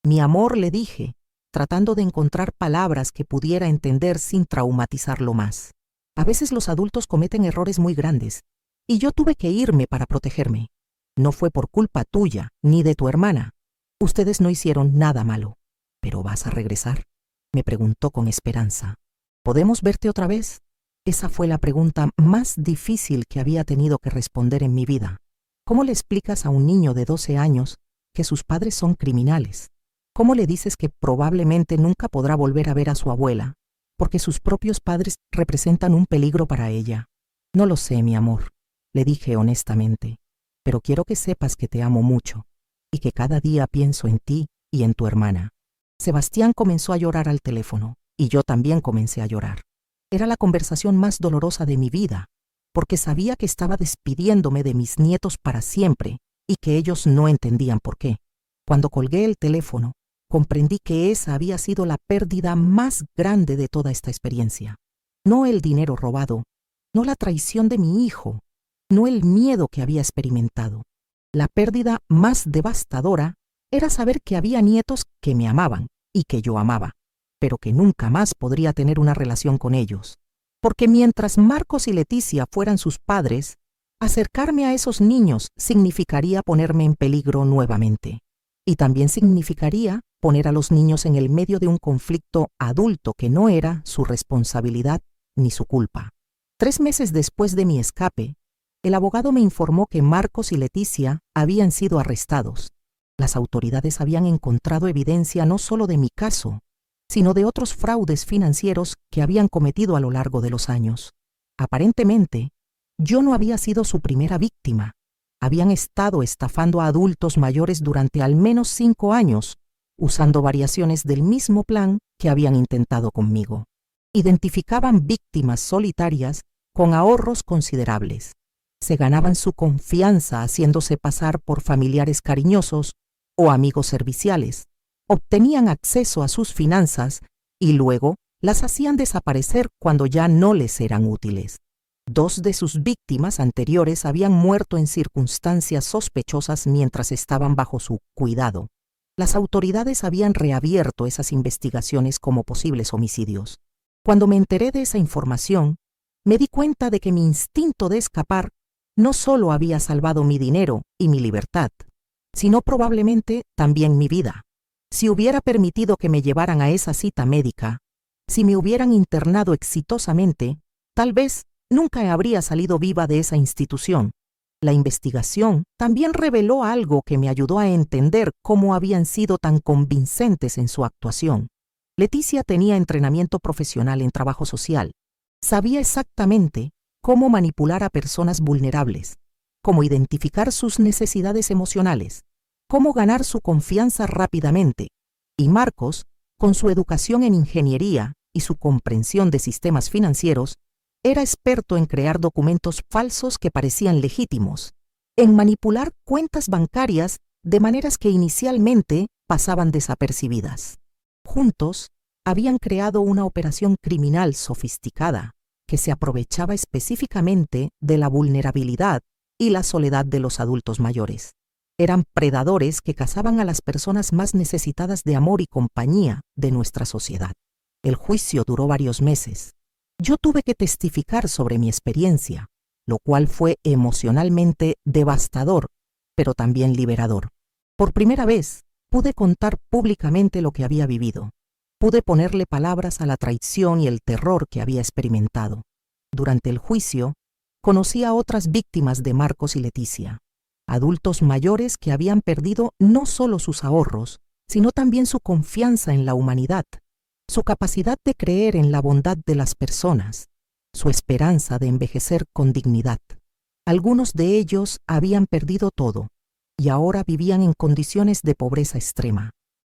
«Mi amor», le dije, tratando de encontrar palabras que pudiera entender sin traumatizarlo más. A veces los adultos cometen errores muy grandes, y yo tuve que irme para protegerme. No fue por culpa tuya ni de tu hermana. Ustedes no hicieron nada malo. ¿Pero vas a regresar?, me preguntó con esperanza. ¿Podemos verte otra vez? Esa fue la pregunta más difícil que había tenido que responder en mi vida. ¿Cómo le explicas a un niño de 12 años que sus padres son criminales? ¿Cómo le dices que probablemente nunca podrá volver a ver a su abuela, porque sus propios padres representan un peligro para ella? No lo sé, mi amor, le dije honestamente, pero quiero que sepas que te amo mucho y que cada día pienso en ti y en tu hermana. Sebastián comenzó a llorar al teléfono y yo también comencé a llorar. Era la conversación más dolorosa de mi vida, porque sabía que estaba despidiéndome de mis nietos para siempre y que ellos no entendían por qué. Cuando colgué el teléfono, comprendí que esa había sido la pérdida más grande de toda esta experiencia. No el dinero robado, no la traición de mi hijo, no el miedo que había experimentado. La pérdida más devastadora era saber que había nietos que me amaban, y que yo amaba, pero que nunca más podría tener una relación con ellos. Porque mientras Marcos y Leticia fueran sus padres, acercarme a esos niños significaría ponerme en peligro nuevamente. Y también significaría poner a los niños en el medio de un conflicto adulto que no era su responsabilidad ni su culpa. 3 meses después de mi escape, el abogado me informó que Marcos y Leticia habían sido arrestados. Las autoridades habían encontrado evidencia no solo de mi caso, sino de otros fraudes financieros que habían cometido a lo largo de los años. Aparentemente, yo no había sido su primera víctima. Habían estado estafando a adultos mayores durante al menos 5 años, usando variaciones del mismo plan que habían intentado conmigo. Identificaban víctimas solitarias con ahorros considerables. Se ganaban su confianza haciéndose pasar por familiares cariñosos o amigos serviciales. Obtenían acceso a sus finanzas y luego las hacían desaparecer cuando ya no les eran útiles. 2 de sus víctimas anteriores habían muerto en circunstancias sospechosas mientras estaban bajo su cuidado. Las autoridades habían reabierto esas investigaciones como posibles homicidios. Cuando me enteré de esa información, me di cuenta de que mi instinto de escapar no solo había salvado mi dinero y mi libertad, sino probablemente también mi vida. Si hubiera permitido que me llevaran a esa cita médica, si me hubieran internado exitosamente, tal vez nunca habría salido viva de esa institución. La investigación también reveló algo que me ayudó a entender cómo habían sido tan convincentes en su actuación. Leticia tenía entrenamiento profesional en trabajo social. Sabía exactamente cómo manipular a personas vulnerables, cómo identificar sus necesidades emocionales, cómo ganar su confianza rápidamente. Y Marcos, con su educación en ingeniería y su comprensión de sistemas financieros, era experto en crear documentos falsos que parecían legítimos, en manipular cuentas bancarias de maneras que inicialmente pasaban desapercibidas. Juntos, habían creado una operación criminal sofisticada que se aprovechaba específicamente de la vulnerabilidad y la soledad de los adultos mayores. Eran predadores que cazaban a las personas más necesitadas de amor y compañía de nuestra sociedad. El juicio duró varios meses. Yo tuve que testificar sobre mi experiencia, lo cual fue emocionalmente devastador, pero también liberador. Por primera vez, pude contar públicamente lo que había vivido. Pude ponerle palabras a la traición y el terror que había experimentado. Durante el juicio, conocí a otras víctimas de Marcos y Leticia, adultos mayores que habían perdido no solo sus ahorros, sino también su confianza en la humanidad, su capacidad de creer en la bondad de las personas, su esperanza de envejecer con dignidad. Algunos de ellos habían perdido todo y ahora vivían en condiciones de pobreza extrema.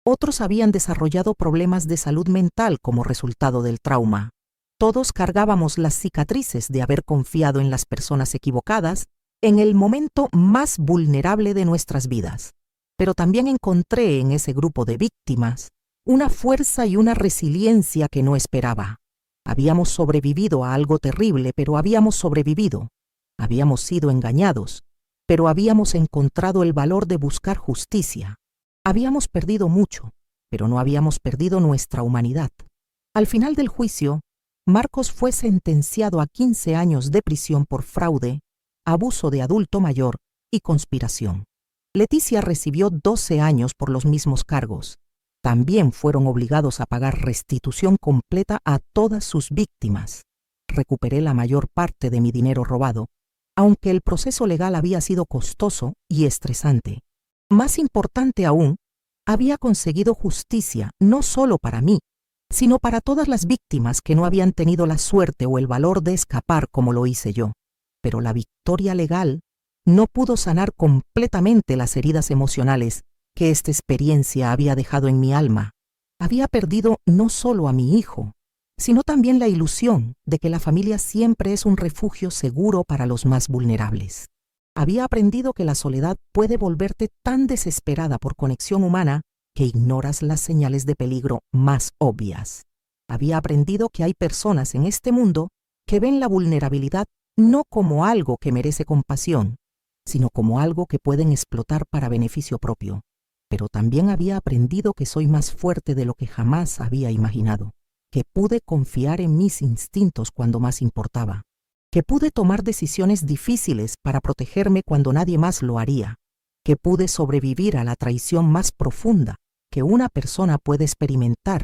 Otros habían desarrollado problemas de salud mental como resultado del trauma. Todos cargábamos las cicatrices de haber confiado en las personas equivocadas en el momento más vulnerable de nuestras vidas. Pero también encontré en ese grupo de víctimas una fuerza y una resiliencia que no esperaba. Habíamos sobrevivido a algo terrible, pero habíamos sobrevivido. Habíamos sido engañados, pero habíamos encontrado el valor de buscar justicia. Habíamos perdido mucho, pero no habíamos perdido nuestra humanidad. Al final del juicio, Marcos fue sentenciado a 15 años de prisión por fraude, abuso de adulto mayor y conspiración. Leticia recibió 12 años por los mismos cargos. También fueron obligados a pagar restitución completa a todas sus víctimas. Recuperé la mayor parte de mi dinero robado, aunque el proceso legal había sido costoso y estresante. Más importante aún, había conseguido justicia no solo para mí, sino para todas las víctimas que no habían tenido la suerte o el valor de escapar como lo hice yo. Pero la victoria legal no pudo sanar completamente las heridas emocionales que esta experiencia había dejado en mi alma. Había perdido no solo a mi hijo, sino también la ilusión de que la familia siempre es un refugio seguro para los más vulnerables. Había aprendido que la soledad puede volverte tan desesperada por conexión humana que ignoras las señales de peligro más obvias. Había aprendido que hay personas en este mundo que ven la vulnerabilidad no como algo que merece compasión, sino como algo que pueden explotar para beneficio propio. pero también había aprendido que soy más fuerte de lo que jamás había imaginado, que pude confiar en mis instintos cuando más importaba, que pude tomar decisiones difíciles para protegerme cuando nadie más lo haría, que pude sobrevivir a la traición más profunda que una persona puede experimentar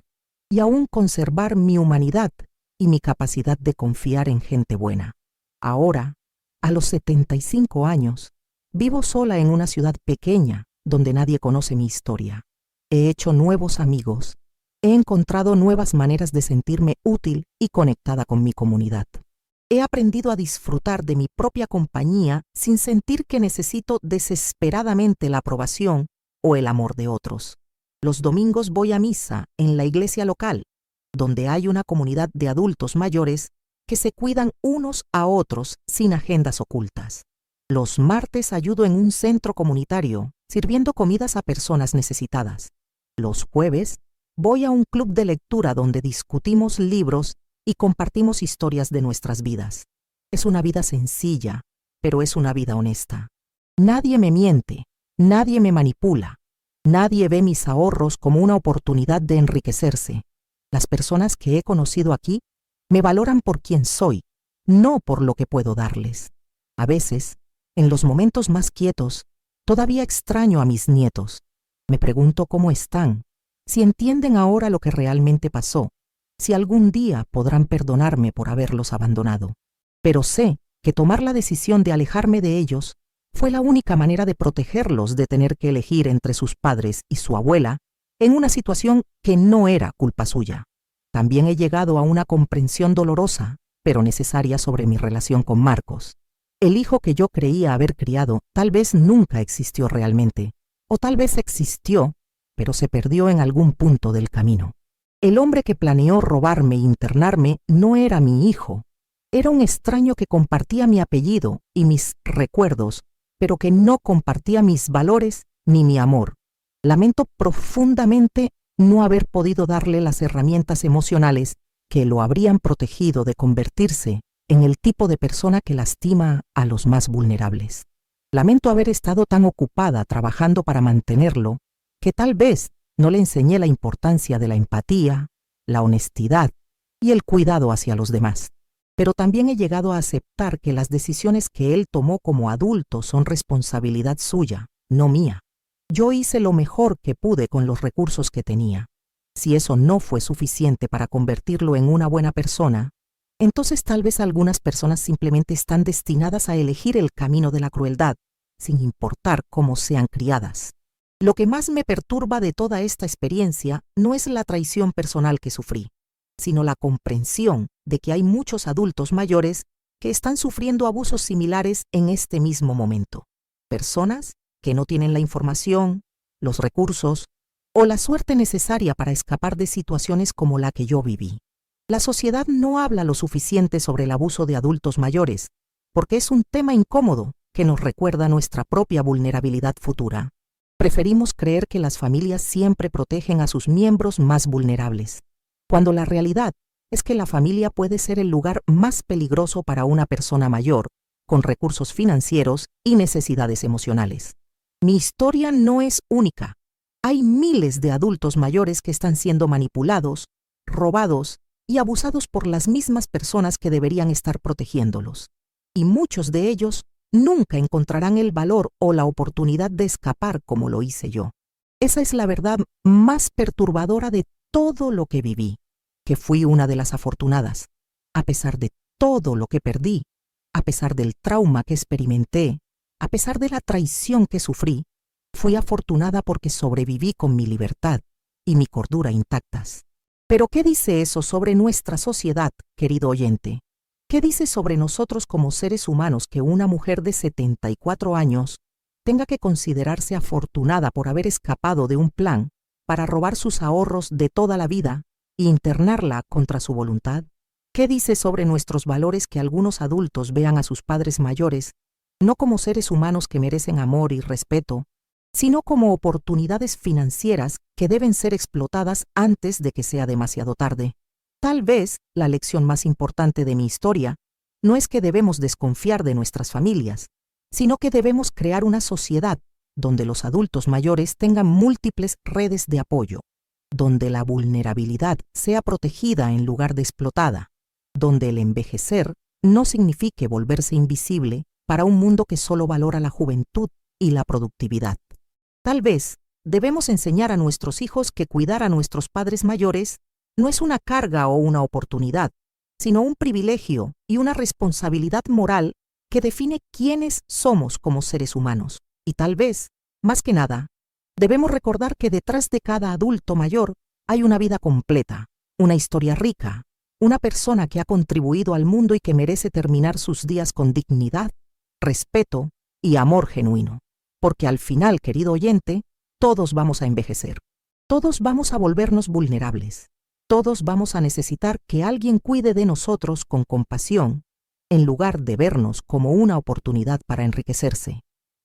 y aún conservar mi humanidad y mi capacidad de confiar en gente buena. Ahora, a los 75 años, vivo sola en una ciudad pequeña donde nadie conoce mi historia. He hecho nuevos amigos, he encontrado nuevas maneras de sentirme útil y conectada con mi comunidad. He aprendido a disfrutar de mi propia compañía sin sentir que necesito desesperadamente la aprobación o el amor de otros. Los domingos voy a misa en la iglesia local, donde hay una comunidad de adultos mayores que se cuidan unos a otros sin agendas ocultas. Los martes ayudo en un centro comunitario, sirviendo comidas a personas necesitadas. Los jueves voy a un club de lectura donde discutimos libros y compartimos historias de nuestras vidas. Es una vida sencilla, pero es una vida honesta. Nadie me miente, nadie me manipula, nadie ve mis ahorros como una oportunidad de enriquecerse. Las personas que he conocido aquí me valoran por quien soy, no por lo que puedo darles. A veces, en los momentos más quietos, todavía extraño a mis nietos. Me pregunto cómo están, si entienden ahora lo que realmente pasó, si algún día podrán perdonarme por haberlos abandonado. Pero sé que tomar la decisión de alejarme de ellos fue la única manera de protegerlos de tener que elegir entre sus padres y su abuela en una situación que no era culpa suya. También he llegado a una comprensión dolorosa, pero necesaria sobre mi relación con Marcos. El hijo que yo creía haber criado tal vez nunca existió realmente, o tal vez existió, pero se perdió en algún punto del camino. El hombre que planeó robarme e internarme no era mi hijo. Era un extraño que compartía mi apellido y mis recuerdos, pero que no compartía mis valores ni mi amor. Lamento profundamente no haber podido darle las herramientas emocionales que lo habrían protegido de convertirse en el tipo de persona que lastima a los más vulnerables. Lamento haber estado tan ocupada trabajando para mantenerlo que tal vez no le enseñé la importancia de la empatía, la honestidad y el cuidado hacia los demás. Pero también he llegado a aceptar que las decisiones que él tomó como adulto son responsabilidad suya, no mía. Yo hice lo mejor que pude con los recursos que tenía. Si eso no fue suficiente para convertirlo en una buena persona, entonces tal vez algunas personas simplemente están destinadas a elegir el camino de la crueldad, sin importar cómo sean criadas. Lo que más me perturba de toda esta experiencia no es la traición personal que sufrí, sino la comprensión de que hay muchos adultos mayores que están sufriendo abusos similares en este mismo momento. Personas que no tienen la información, los recursos o la suerte necesaria para escapar de situaciones como la que yo viví. La sociedad no habla lo suficiente sobre el abuso de adultos mayores, porque es un tema incómodo que nos recuerda nuestra propia vulnerabilidad futura. Preferimos creer que las familias siempre protegen a sus miembros más vulnerables, cuando la realidad es que la familia puede ser el lugar más peligroso para una persona mayor, con recursos financieros y necesidades emocionales. Mi historia no es única. Hay miles de adultos mayores que están siendo manipulados, robados y abusados por las mismas personas que deberían estar protegiéndolos. Y muchos de ellos nunca encontrarán el valor o la oportunidad de escapar como lo hice yo. Esa es la verdad más perturbadora de todo lo que viví, que fui una de las afortunadas. A pesar de todo lo que perdí, a pesar del trauma que experimenté, a pesar de la traición que sufrí, fui afortunada porque sobreviví con mi libertad y mi cordura intactas. Pero ¿qué dice eso sobre nuestra sociedad, querido oyente? ¿Qué dice sobre nosotros como seres humanos que una mujer de 74 años tenga que considerarse afortunada por haber escapado de un plan para robar sus ahorros de toda la vida e internarla contra su voluntad? ¿Qué dice sobre nuestros valores que algunos adultos vean a sus padres mayores no como seres humanos que merecen amor y respeto, sino como oportunidades financieras que deben ser explotadas antes de que sea demasiado tarde? Tal vez la lección más importante de mi historia no es que debemos desconfiar de nuestras familias, sino que debemos crear una sociedad donde los adultos mayores tengan múltiples redes de apoyo, donde la vulnerabilidad sea protegida en lugar de explotada, donde el envejecer no signifique volverse invisible para un mundo que solo valora la juventud y la productividad. Tal vez debemos enseñar a nuestros hijos que cuidar a nuestros padres mayores no es una carga o una oportunidad, sino un privilegio y una responsabilidad moral que define quiénes somos como seres humanos. Y tal vez, más que nada, debemos recordar que detrás de cada adulto mayor hay una vida completa, una historia rica, una persona que ha contribuido al mundo y que merece terminar sus días con dignidad, respeto y amor genuino. Porque al final, querido oyente, todos vamos a envejecer. Todos vamos a volvernos vulnerables. Todos vamos a necesitar que alguien cuide de nosotros con compasión, en lugar de vernos como una oportunidad para enriquecerse.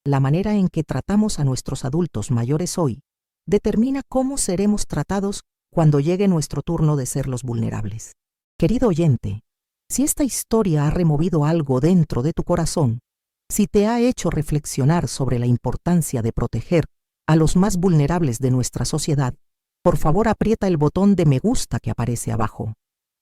La manera en que tratamos a nuestros adultos mayores hoy determina cómo seremos tratados cuando llegue nuestro turno de ser los vulnerables. Querido oyente, si esta historia ha removido algo dentro de tu corazón, si te ha hecho reflexionar sobre la importancia de proteger a los más vulnerables de nuestra sociedad, por favor aprieta el botón de me gusta que aparece abajo.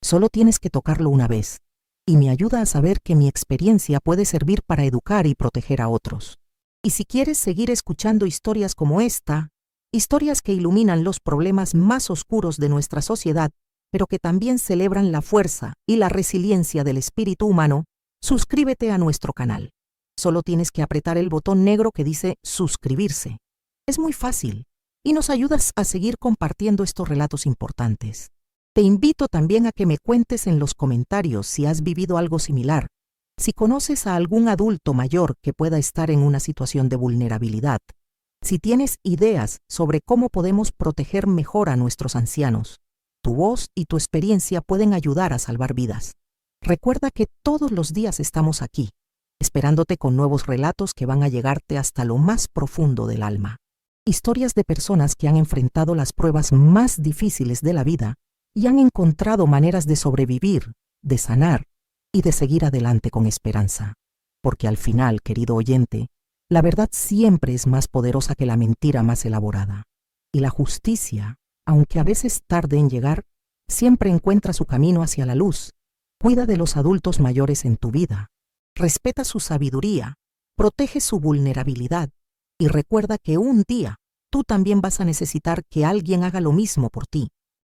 Solo tienes que tocarlo una vez, y me ayuda a saber que mi experiencia puede servir para educar y proteger a otros. Y si quieres seguir escuchando historias como esta, historias que iluminan los problemas más oscuros de nuestra sociedad, pero que también celebran la fuerza y la resiliencia del espíritu humano, suscríbete a nuestro canal. Solo tienes que apretar el botón negro que dice suscribirse. Es muy fácil y nos ayudas a seguir compartiendo estos relatos importantes. Te invito también a que me cuentes en los comentarios si has vivido algo similar, si conoces a algún adulto mayor que pueda estar en una situación de vulnerabilidad, si tienes ideas sobre cómo podemos proteger mejor a nuestros ancianos. Tu voz y tu experiencia pueden ayudar a salvar vidas. Recuerda que todos los días estamos aquí, esperándote con nuevos relatos que van a llegarte hasta lo más profundo del alma. Historias de personas que han enfrentado las pruebas más difíciles de la vida y han encontrado maneras de sobrevivir, de sanar y de seguir adelante con esperanza. Porque al final, querido oyente, la verdad siempre es más poderosa que la mentira más elaborada. Y la justicia, aunque a veces tarde en llegar, siempre encuentra su camino hacia la luz. Cuida de los adultos mayores en tu vida. Respeta su sabiduría, protege su vulnerabilidad y recuerda que un día tú también vas a necesitar que alguien haga lo mismo por ti.